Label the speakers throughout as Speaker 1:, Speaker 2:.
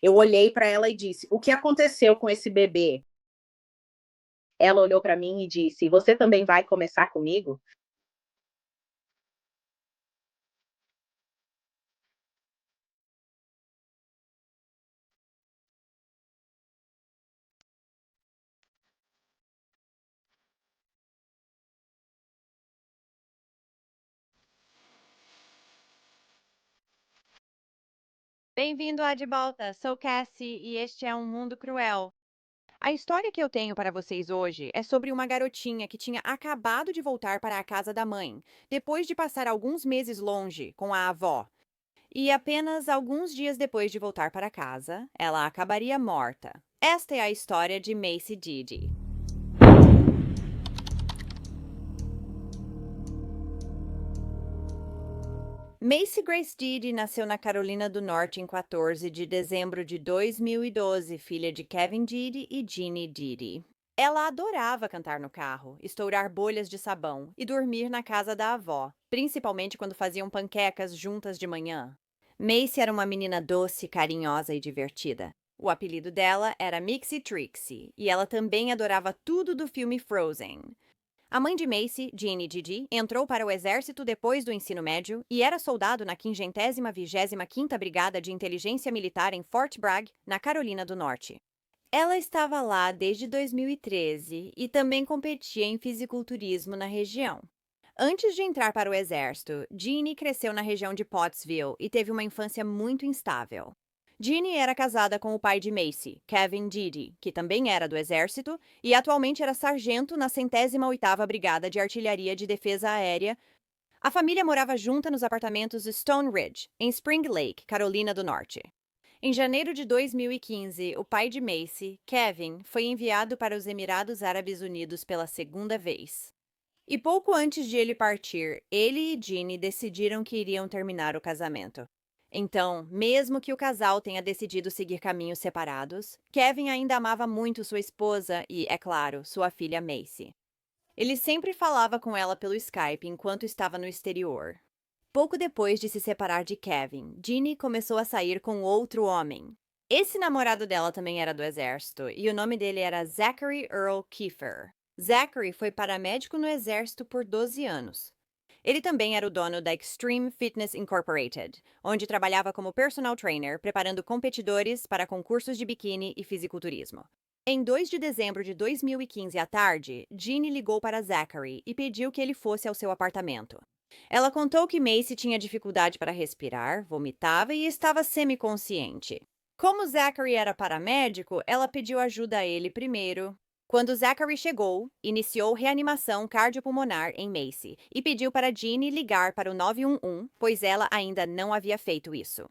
Speaker 1: Eu olhei para ela e disse: "O que aconteceu com esse bebê?". Ela olhou para mim e disse: "Você também vai começar comigo?".
Speaker 2: Bem-vindo à de volta. Sou Cassie e este é Um Mundo Cruel. A história que eu tenho para vocês hoje é sobre uma garotinha que tinha acabado de voltar para a casa da mãe, depois de passar alguns meses longe com a avó. E apenas alguns dias depois de voltar para casa, ela acabaria morta. Esta é a história de Macy Didi. Macy Grace Didi nasceu na Carolina do Norte em 14 de dezembro de 2012, filha de Kevin Didi e Jeannie Didi. Ela adorava cantar no carro, estourar bolhas de sabão e dormir na casa da avó, principalmente quando faziam panquecas juntas de manhã. Macy era uma menina doce, carinhosa e divertida. O apelido dela era Mixie Trixie, e ela também adorava tudo do filme Frozen. A mãe de Macy, Jeannie Didi, entrou para o exército depois do ensino médio e era soldado na 525ª Brigada de Inteligência Militar em Fort Bragg, na Carolina do Norte. Ela estava lá desde 2013 e também competia em fisiculturismo na região. Antes de entrar para o exército, Jeannie cresceu na região de Pottsville e teve uma infância muito instável. Jeannie era casada com o pai de Macy, Kevin Didi, que também era do exército e atualmente era sargento na 108ª Brigada de Artilharia de Defesa Aérea. A família morava junta nos apartamentos Stone Ridge, em Spring Lake, Carolina do Norte. Em janeiro de 2015, o pai de Macy, Kevin, foi enviado para os Emirados Árabes Unidos pela segunda vez. E pouco antes de ele partir, ele e Jeannie decidiram que iriam terminar o casamento. Então, mesmo que o casal tenha decidido seguir caminhos separados, Kevin ainda amava muito sua esposa e, é claro, sua filha Macy. Ele sempre falava com ela pelo Skype enquanto estava no exterior. Pouco depois de se separar de Kevin, Jeannie começou a sair com outro homem. Esse namorado dela também era do exército e o nome dele era Zachary Earl Kiefer. Zachary foi paramédico no exército por 12 anos. Ele também era o dono da Extreme Fitness Incorporated, onde trabalhava como personal trainer, preparando competidores para concursos de biquíni e fisiculturismo. Em 2 de dezembro de 2015 à tarde, Jeannie ligou para Zachary e pediu que ele fosse ao seu apartamento. Ela contou que Macy tinha dificuldade para respirar, vomitava e estava semiconsciente. Como Zachary era paramédico, ela pediu ajuda a ele primeiro. Quando Zachary chegou, iniciou reanimação cardiopulmonar em Macy e pediu para Jeannie ligar para o 911, pois ela ainda não havia feito isso.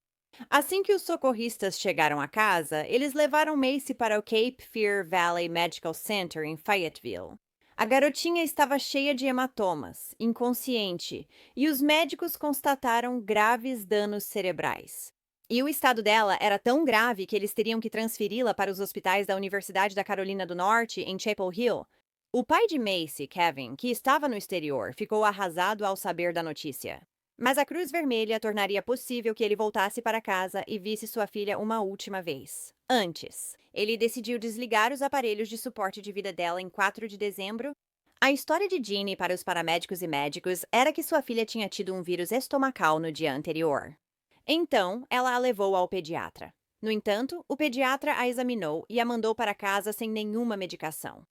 Speaker 2: Assim que os socorristas chegaram à casa, eles levaram Macy para o Cape Fear Valley Medical Center em Fayetteville. A garotinha estava cheia de hematomas, inconsciente, e os médicos constataram graves danos cerebrais. E o estado dela era tão grave que eles teriam que transferi-la para os hospitais da Universidade da Carolina do Norte, em Chapel Hill. O pai de Macy, Kevin, que estava no exterior, ficou arrasado ao saber da notícia. Mas a Cruz Vermelha tornaria possível que ele voltasse para casa e visse sua filha uma última vez. Antes, ele decidiu desligar os aparelhos de suporte de vida dela em 4 de dezembro. A história de Jeannie para os paramédicos e médicos era que sua filha tinha tido um vírus estomacal no dia anterior. Então, ela a levou ao pediatra. No entanto, o pediatra a examinou e a mandou para casa sem nenhuma medicação.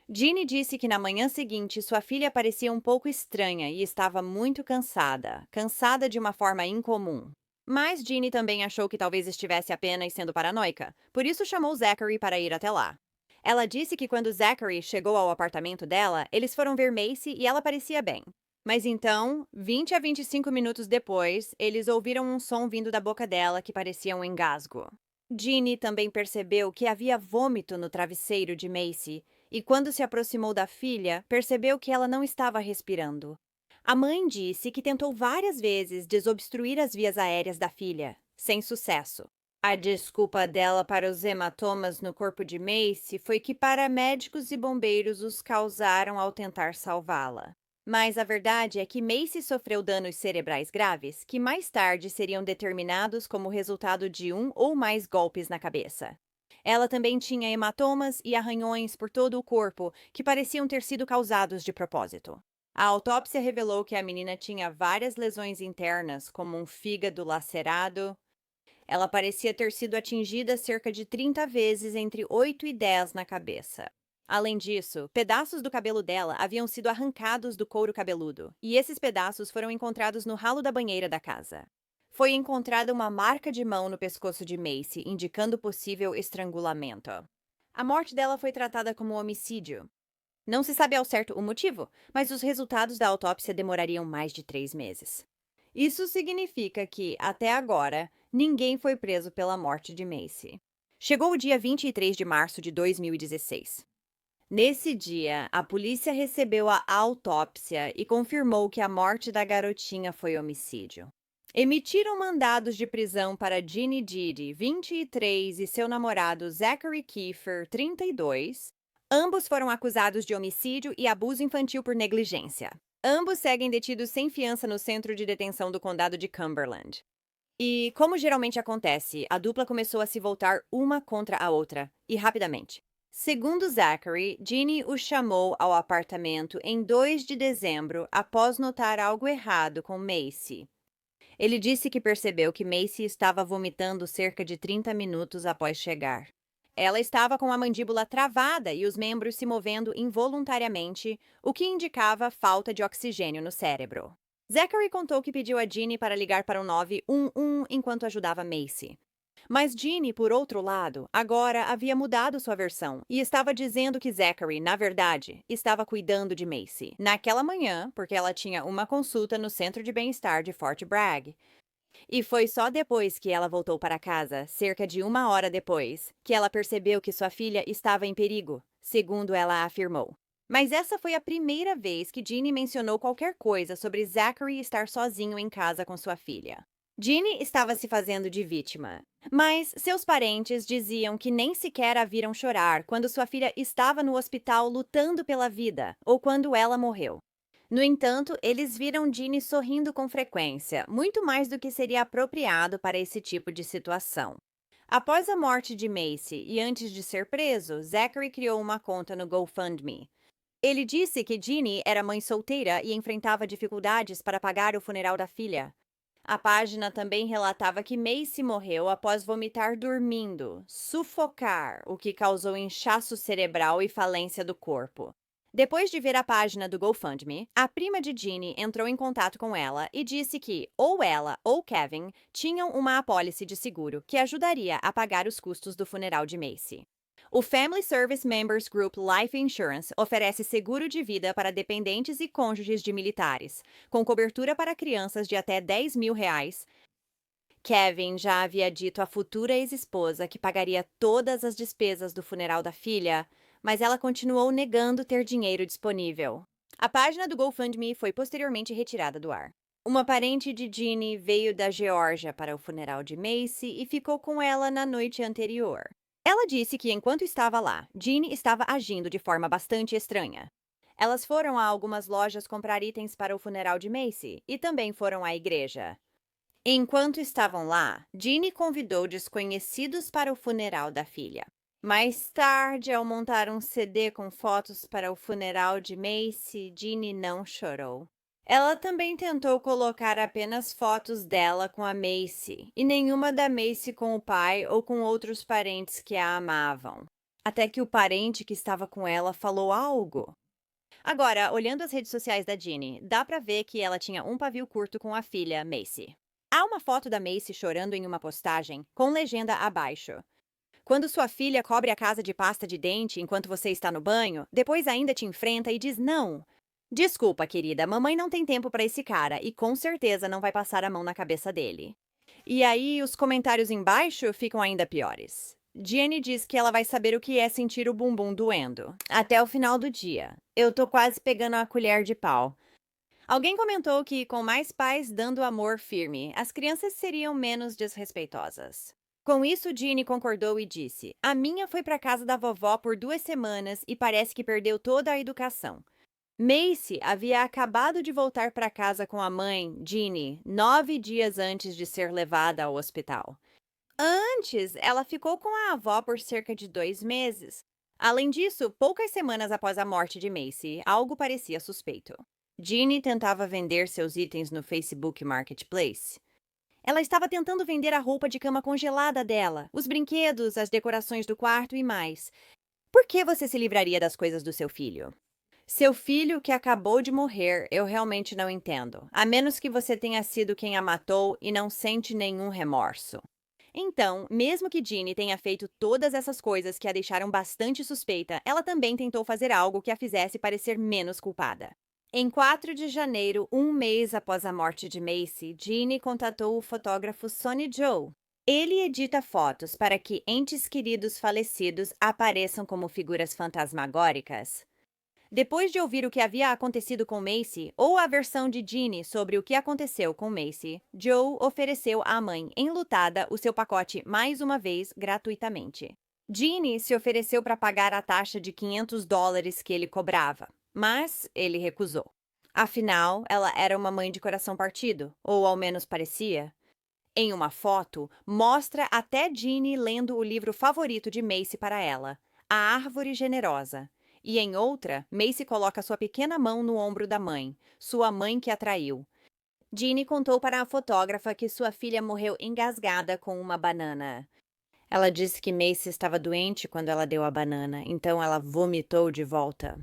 Speaker 2: Jeannie disse que na manhã seguinte sua filha parecia um pouco estranha e estava muito cansada, cansada de uma forma incomum. Mas Jeannie também achou que talvez estivesse apenas sendo paranoica, por isso chamou Zachary para ir até lá. Ela disse que quando Zachary chegou ao apartamento dela, eles foram ver Macy e ela parecia bem. Mas então, 20 a 25 minutos depois, eles ouviram um som vindo da boca dela que parecia um engasgo. Jeannie também percebeu que havia vômito no travesseiro de Macy e, quando se aproximou da filha, percebeu que ela não estava respirando. A mãe disse que tentou várias vezes desobstruir as vias aéreas da filha, sem sucesso. A desculpa dela para os hematomas no corpo de Macy foi que paramédicos e bombeiros os causaram ao tentar salvá-la. Mas a verdade é que Macy sofreu danos cerebrais graves que mais tarde seriam determinados como resultado de um ou mais golpes na cabeça. Ela também tinha hematomas e arranhões por todo o corpo que pareciam ter sido causados de propósito. A autópsia revelou que a menina tinha várias lesões internas, como um fígado lacerado. Ela parecia ter sido atingida cerca de 30 vezes entre 8 e 10 na cabeça. Além disso, pedaços do cabelo dela haviam sido arrancados do couro cabeludo, e esses pedaços foram encontrados no ralo da banheira da casa. Foi encontrada uma marca de mão no pescoço de Macy, indicando possível estrangulamento. A morte dela foi tratada como homicídio. Não se sabe ao certo o motivo, mas os resultados da autópsia demorariam mais de 3 meses. Isso significa que, até agora, ninguém foi preso pela morte de Macy. Chegou o dia 23 de março de 2016. Nesse dia, a polícia recebeu a autópsia e confirmou que a morte da garotinha foi homicídio. Emitiram mandados de prisão para Ginny Didi, 23, e seu namorado Zachary Kiefer, 32. Ambos foram acusados de homicídio e abuso infantil por negligência. Ambos seguem detidos sem fiança no centro de detenção do condado de Cumberland. E, como geralmente acontece, a dupla começou a se voltar uma contra a outra, e rapidamente. Segundo Zachary, Ginny o chamou ao apartamento em 2 de dezembro após notar algo errado com Macy. Ele disse que percebeu que Macy estava vomitando cerca de 30 minutos após chegar. Ela estava com a mandíbula travada e os membros se movendo involuntariamente, o que indicava falta de oxigênio no cérebro. Zachary contou que pediu a Ginny para ligar para o 911 enquanto ajudava Macy. Mas Ginny, por outro lado, agora havia mudado sua versão e estava dizendo que Zachary, na verdade, estava cuidando de Macy naquela manhã, porque ela tinha uma consulta no Centro de Bem-Estar de Fort Bragg. E foi só depois que ela voltou para casa, cerca de 1 hora depois, que ela percebeu que sua filha estava em perigo, segundo ela afirmou. Mas essa foi a primeira vez que Ginny mencionou qualquer coisa sobre Zachary estar sozinho em casa com sua filha. Ginny estava se fazendo de vítima, mas seus parentes diziam que nem sequer a viram chorar quando sua filha estava no hospital lutando pela vida ou quando ela morreu. No entanto, eles viram Ginny sorrindo com frequência, muito mais do que seria apropriado para esse tipo de situação. Após a morte de Macy e antes de ser preso, Zachary criou uma conta no GoFundMe. Ele disse que Ginny era mãe solteira e enfrentava dificuldades para pagar o funeral da filha. A página também relatava que Macy morreu após vomitar dormindo, sufocar, o que causou inchaço cerebral e falência do corpo. Depois de ver a página do GoFundMe, a prima de Ginny entrou em contato com ela e disse que ou ela ou Kevin tinham uma apólice de seguro que ajudaria a pagar os custos do funeral de Macy. O Family Service Members Group Life Insurance oferece seguro de vida para dependentes e cônjuges de militares, com cobertura para crianças de até R$ 10.000. Kevin já havia dito à futura ex-esposa que pagaria todas as despesas do funeral da filha, mas ela continuou negando ter dinheiro disponível. A página do GoFundMe foi posteriormente retirada do ar. Uma parente de Ginny veio da Geórgia para o funeral de Macy e ficou com ela na noite anterior. Ela disse que enquanto estava lá, Ginny estava agindo de forma bastante estranha. Elas foram a algumas lojas comprar itens para o funeral de Macy e também foram à igreja. Enquanto estavam lá, Ginny convidou desconhecidos para o funeral da filha. Mais tarde, ao montar um CD com fotos para o funeral de Macy, Ginny não chorou. Ela também tentou colocar apenas fotos dela com a Macy e nenhuma da Macy com o pai ou com outros parentes que a amavam. Até que o parente que estava com ela falou algo. Agora, olhando as redes sociais da Ginny, dá pra ver que ela tinha um pavio curto com a filha, Macy. Há uma foto da Macy chorando em uma postagem, com legenda abaixo. Quando sua filha cobre a casa de pasta de dente enquanto você está no banho, depois ainda te enfrenta e diz não. Desculpa, querida, mamãe não tem tempo para esse cara e com certeza não vai passar a mão na cabeça dele. E aí, os comentários embaixo ficam ainda piores. Jenny diz que ela vai saber o que é sentir o bumbum doendo. Até o final do dia. Eu tô quase pegando a colher de pau. Alguém comentou que, com mais pais dando amor firme, as crianças seriam menos desrespeitosas. Com isso, Ginny concordou e disse: A minha foi para casa da vovó por 2 semanas e parece que perdeu toda a educação. Macy havia acabado de voltar para casa com a mãe, Jeannie, 9 dias antes de ser levada ao hospital. Antes, ela ficou com a avó por cerca de 2 meses. Além disso, poucas semanas após a morte de Macy, algo parecia suspeito. Jeannie tentava vender seus itens no Facebook Marketplace. Ela estava tentando vender a roupa de cama congelada dela, os brinquedos, as decorações do quarto e mais. Por que você se livraria das coisas do seu filho? Seu filho que acabou de morrer, eu realmente não entendo. A menos que você tenha sido quem a matou e não sente nenhum remorso. Então, mesmo que Jeannie tenha feito todas essas coisas que a deixaram bastante suspeita, ela também tentou fazer algo que a fizesse parecer menos culpada. Em 4 de janeiro, um mês após a morte de Macy, Jeannie contatou o fotógrafo Sonny Joe. Ele edita fotos para que entes queridos falecidos apareçam como figuras fantasmagóricas. Depois de ouvir o que havia acontecido com Macy, ou a versão de Jeannie sobre o que aconteceu com Macy, Joe ofereceu à mãe enlutada o seu pacote mais uma vez gratuitamente. Jeannie se ofereceu para pagar a taxa de US$ 500 que ele cobrava, mas ele recusou. Afinal, ela era uma mãe de coração partido, ou ao menos parecia. Em uma foto, mostra até Jeannie lendo o livro favorito de Macy para ela, A Árvore Generosa. E em outra, Macy coloca sua pequena mão no ombro da mãe, sua mãe que a traiu. Jeannie contou para a fotógrafa que sua filha morreu engasgada com uma banana. Ela disse que Macy estava doente quando ela deu a banana, então ela vomitou de volta.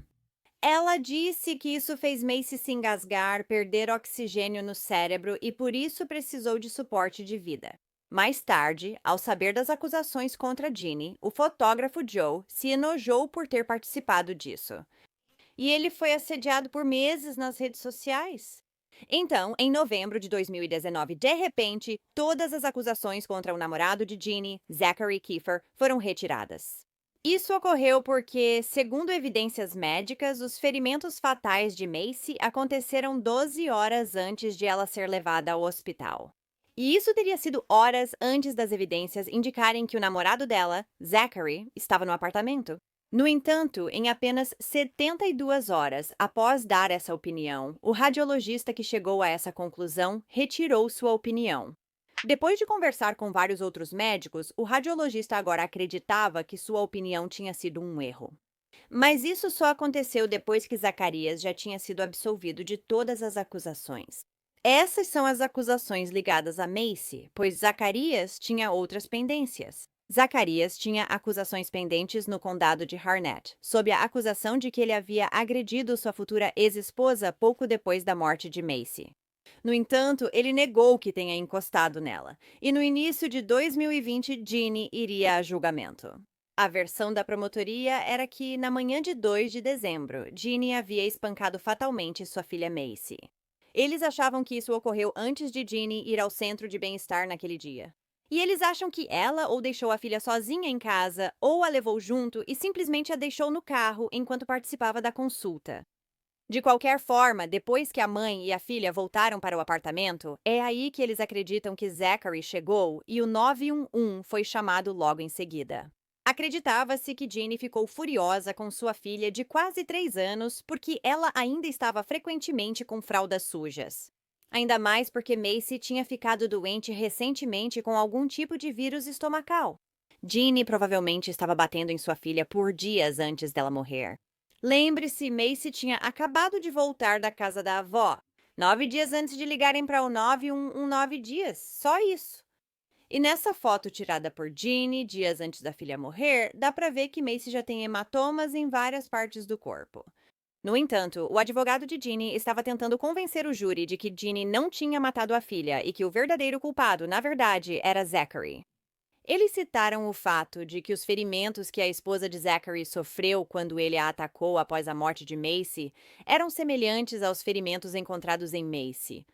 Speaker 2: Ela disse que isso fez Macy se engasgar, perder oxigênio no cérebro e por isso precisou de suporte de vida. Mais tarde, ao saber das acusações contra Jeannie, o fotógrafo Joe se enojou por ter participado disso. E ele foi assediado por meses nas redes sociais. Então, em novembro de 2019, de repente, todas as acusações contra o namorado de Jeannie, Zachary Kiefer, foram retiradas. Isso ocorreu porque, segundo evidências médicas, os ferimentos fatais de Macy aconteceram 12 horas antes de ela ser levada ao hospital. E isso teria sido horas antes das evidências indicarem que o namorado dela, Zachary, estava no apartamento. No entanto, em apenas 72 horas após dar essa opinião, o radiologista que chegou a essa conclusão retirou sua opinião. Depois de conversar com vários outros médicos, o radiologista agora acreditava que sua opinião tinha sido um erro. Mas isso só aconteceu depois que Zacarias já tinha sido absolvido de todas as acusações. Essas são as acusações ligadas a Macy, pois Zacarias tinha outras pendências. Zacarias tinha acusações pendentes no condado de Harnett, sob a acusação de que ele havia agredido sua futura ex-esposa pouco depois da morte de Macy. No entanto, ele negou que tenha encostado nela, e no início de 2020, Jeannie iria a julgamento. A versão da promotoria era que, na manhã de 2 de dezembro, Jeannie havia espancado fatalmente sua filha Macy. Eles achavam que isso ocorreu antes de Jeannie ir ao centro de bem-estar naquele dia. E eles acham que ela ou deixou a filha sozinha em casa, ou a levou junto e simplesmente a deixou no carro enquanto participava da consulta. De qualquer forma, depois que a mãe e a filha voltaram para o apartamento, é aí que eles acreditam que Zachary chegou e o 911 foi chamado logo em seguida. Acreditava-se que Jeannie ficou furiosa com sua filha de quase 3 anos porque ela ainda estava frequentemente com fraldas sujas. Ainda mais porque Macy tinha ficado doente recentemente com algum tipo de vírus estomacal. Jeannie provavelmente estava batendo em sua filha por dias antes dela morrer. Lembre-se, Macy tinha acabado de voltar da casa da avó, 9 dias antes de ligarem para o 911. Só isso. E nessa foto tirada por Jeannie, dias antes da filha morrer, dá para ver que Macy já tem hematomas em várias partes do corpo. No entanto, o advogado de Jeannie estava tentando convencer o júri de que Jeannie não tinha matado a filha e que o verdadeiro culpado, na verdade, era Zachary. Eles citaram o fato de que os ferimentos que a esposa de Zachary sofreu quando ele a atacou após a morte de Macy eram semelhantes aos ferimentos encontrados em Macy.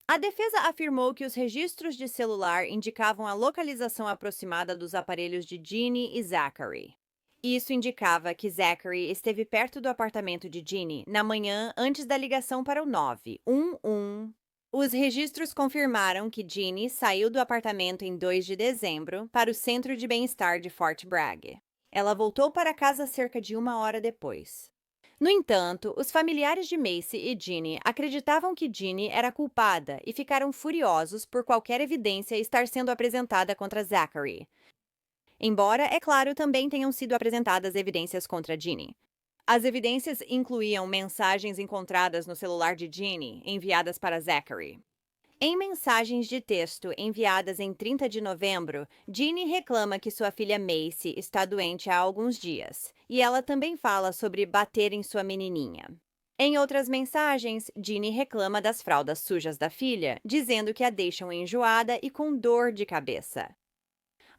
Speaker 2: A defesa afirmou que os registros de celular indicavam a localização aproximada dos aparelhos de Jeannie e Zachary. Isso indicava que Zachary esteve perto do apartamento de Jeannie na manhã antes da ligação para o 911. Os registros confirmaram que Jeannie saiu do apartamento em 2 de dezembro para o centro de bem-estar de Fort Bragg. Ela voltou para casa cerca de 1 hora depois. No entanto, os familiares de Macy e Ginny acreditavam que Ginny era culpada e ficaram furiosos por qualquer evidência estar sendo apresentada contra Zachary. Embora, é claro, também tenham sido apresentadas evidências contra Ginny. As evidências incluíam mensagens encontradas no celular de Ginny, enviadas para Zachary. Em mensagens de texto enviadas em 30 de novembro, Ginny reclama que sua filha Macy está doente há alguns dias, e ela também fala sobre bater em sua menininha. Em outras mensagens, Ginny reclama das fraldas sujas da filha, dizendo que a deixam enjoada e com dor de cabeça.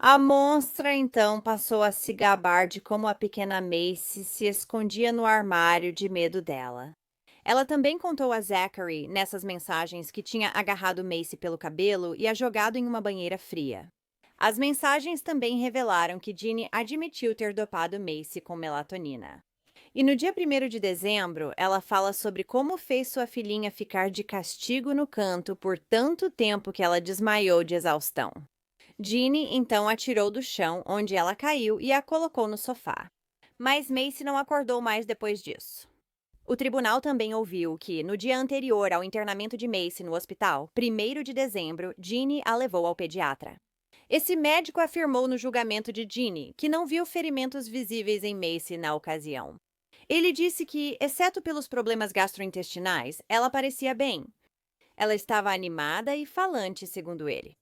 Speaker 2: A monstra então passou a se gabar de como a pequena Macy se escondia no armário de medo dela. Ela também contou a Zachary, nessas mensagens, que tinha agarrado Macy pelo cabelo e a jogado em uma banheira fria. As mensagens também revelaram que Ginny admitiu ter dopado Macy com melatonina. E no dia 1º de dezembro, ela fala sobre como fez sua filhinha ficar de castigo no canto por tanto tempo que ela desmaiou de exaustão. Ginny então a tirou do chão, onde ela caiu, e a colocou no sofá. Mas Macy não acordou mais depois disso. O tribunal também ouviu que, no dia anterior ao internamento de Macy no hospital, 1º de dezembro, Ginny a levou ao pediatra. Esse médico afirmou no julgamento de Ginny que não viu ferimentos visíveis em Macy na ocasião. Ele disse que, exceto pelos problemas gastrointestinais, ela parecia bem. Ela estava animada e falante, segundo ele.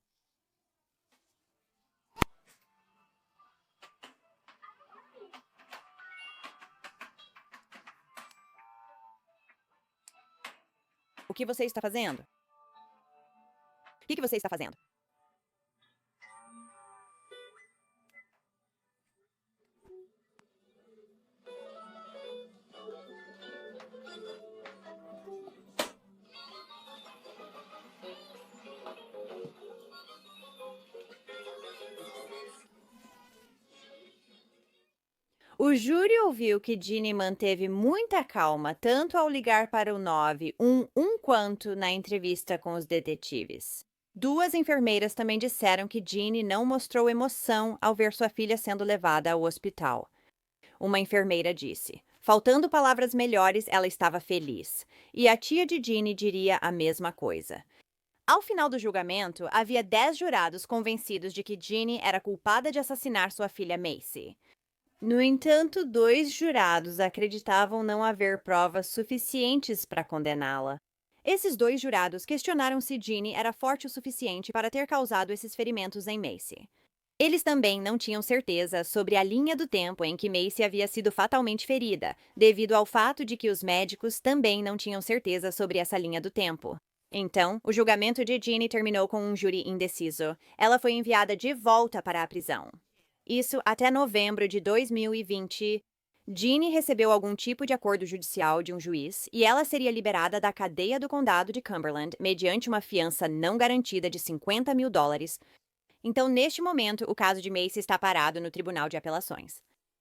Speaker 2: O que você está fazendo? O que você está fazendo? O júri ouviu que Ginny manteve muita calma tanto ao ligar para o 911 quanto na entrevista com os detetives. 2 enfermeiras também disseram que Ginny não mostrou emoção ao ver sua filha sendo levada ao hospital. Uma enfermeira disse: faltando palavras melhores, ela estava feliz. E a tia de Ginny diria a mesma coisa. Ao final do julgamento, havia 10 jurados convencidos de que Ginny era culpada de assassinar sua filha Macy. No entanto, 2 jurados acreditavam não haver provas suficientes para condená-la. Esses 2 jurados questionaram se Ginny era forte o suficiente para ter causado esses ferimentos em Macy. Eles também não tinham certeza sobre a linha do tempo em que Macy havia sido fatalmente ferida, devido ao fato de que os médicos também não tinham certeza sobre essa linha do tempo. Então, o julgamento de Ginny terminou com um júri indeciso. Ela foi enviada de volta para a prisão. Isso até novembro de 2020. Ginny recebeu algum tipo de acordo judicial de um juiz e ela seria liberada da cadeia do condado de Cumberland mediante uma fiança não garantida de $50 mil. Então, neste momento, o caso de Macy está parado no Tribunal de Apelações.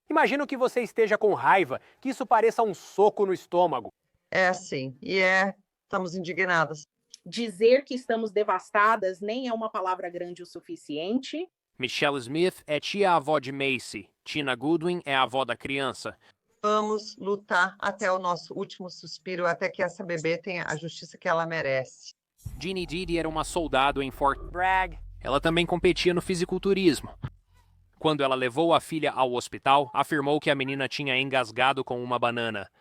Speaker 3: Imagino que você esteja com raiva, que isso pareça um soco no estômago.
Speaker 4: É sim, estamos indignadas.
Speaker 1: Dizer que estamos devastadas nem é uma palavra grande o suficiente.
Speaker 3: Michelle Smith é tia-avó de Macy. Tina Goodwin é a avó da criança.
Speaker 4: Vamos lutar até o nosso último suspiro, até que essa bebê tenha a justiça que ela merece.
Speaker 3: Ginny Didi era uma soldado em Fort Bragg. Ela também competia no fisiculturismo. Quando ela levou a filha ao hospital, afirmou que a menina tinha engasgado com uma banana.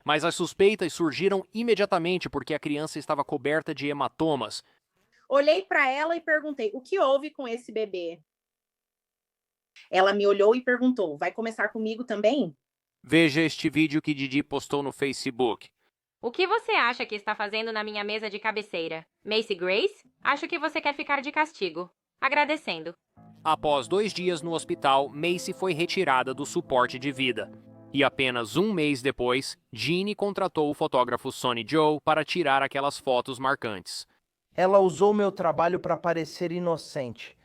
Speaker 3: Mas as suspeitas surgiram imediatamente porque a criança estava coberta de hematomas.
Speaker 1: Olhei para ela e perguntei: o que houve com esse bebê? Ela me olhou e perguntou: vai começar comigo também?
Speaker 3: Veja este vídeo que Didi postou no Facebook.
Speaker 5: O que você acha que está fazendo na minha mesa de cabeceira? Macy Grace? Acho que você quer ficar de castigo. Agradecendo.
Speaker 3: Após 2 dias no hospital, Macy foi retirada do suporte de vida. E apenas um mês depois, Ginny contratou o fotógrafo Sonny Joe para tirar aquelas fotos marcantes.
Speaker 6: Ela usou meu trabalho para parecer inocente.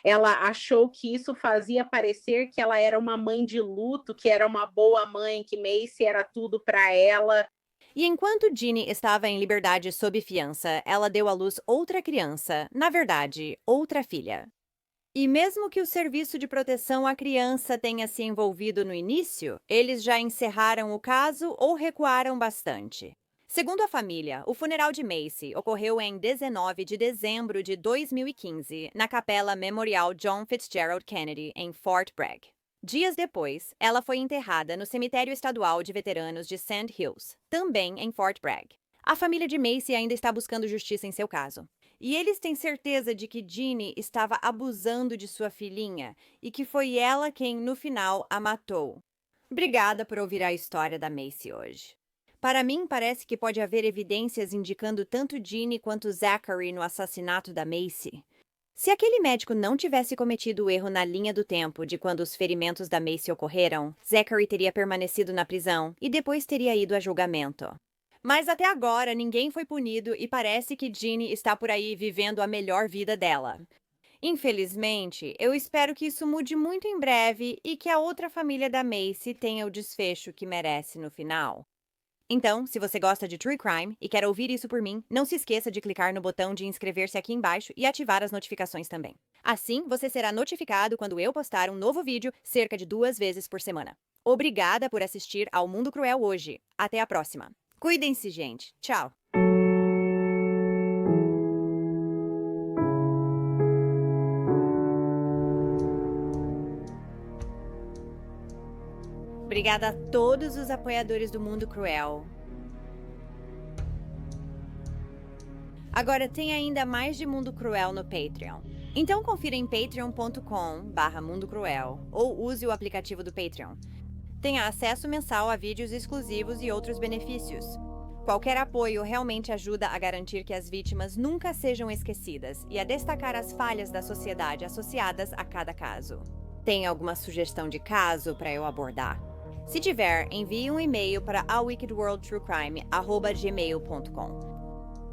Speaker 1: Ela achou que isso fazia parecer que ela era uma mãe de luto, que era uma boa mãe, que Macy era tudo para ela.
Speaker 2: E enquanto Ginny estava em liberdade sob fiança, ela deu à luz outra criança, na verdade, outra filha. E mesmo que o Serviço de Proteção à Criança tenha se envolvido no início, eles já encerraram o caso ou recuaram bastante. Segundo a família, o funeral de Macy ocorreu em 19 de dezembro de 2015, na Capela Memorial John Fitzgerald Kennedy, em Fort Bragg. Dias depois, ela foi enterrada no Cemitério Estadual de Veteranos de Sand Hills, também em Fort Bragg. A família de Macy ainda está buscando justiça em seu caso. E eles têm certeza de que Jeannie estava abusando de sua filhinha e que foi ela quem, no final, a matou. Obrigada por ouvir a história da Macy hoje. Para mim, parece que pode haver evidências indicando tanto Jeannie quanto Zachary no assassinato da Macy. Se aquele médico não tivesse cometido o erro na linha do tempo de quando os ferimentos da Macy ocorreram, Zachary teria permanecido na prisão e depois teria ido a julgamento. Mas até agora ninguém foi punido e parece que Jeannie está por aí vivendo a melhor vida dela. Infelizmente, eu espero que isso mude muito em breve e que a outra família da Macy tenha o desfecho que merece no final. Então, se você gosta de True Crime e quer ouvir isso por mim, não se esqueça de clicar no botão de inscrever-se aqui embaixo e ativar as notificações também. Assim, você será notificado quando eu postar um novo vídeo cerca de 2 vezes por semana. Obrigada por assistir ao Mundo Cruel hoje. Até a próxima. Cuidem-se, gente. Tchau. Obrigada a todos os apoiadores do Mundo Cruel. Agora tem ainda mais de Mundo Cruel no Patreon. Então confira em patreon.com/Mundo Cruel ou use o aplicativo do Patreon. Tenha acesso mensal a vídeos exclusivos e outros benefícios. Qualquer apoio realmente ajuda a garantir que as vítimas nunca sejam esquecidas e a destacar as falhas da sociedade associadas a cada caso. Tem alguma sugestão de caso para eu abordar? Se tiver, envie um e-mail para awickedworldtruecrime@gmail.com.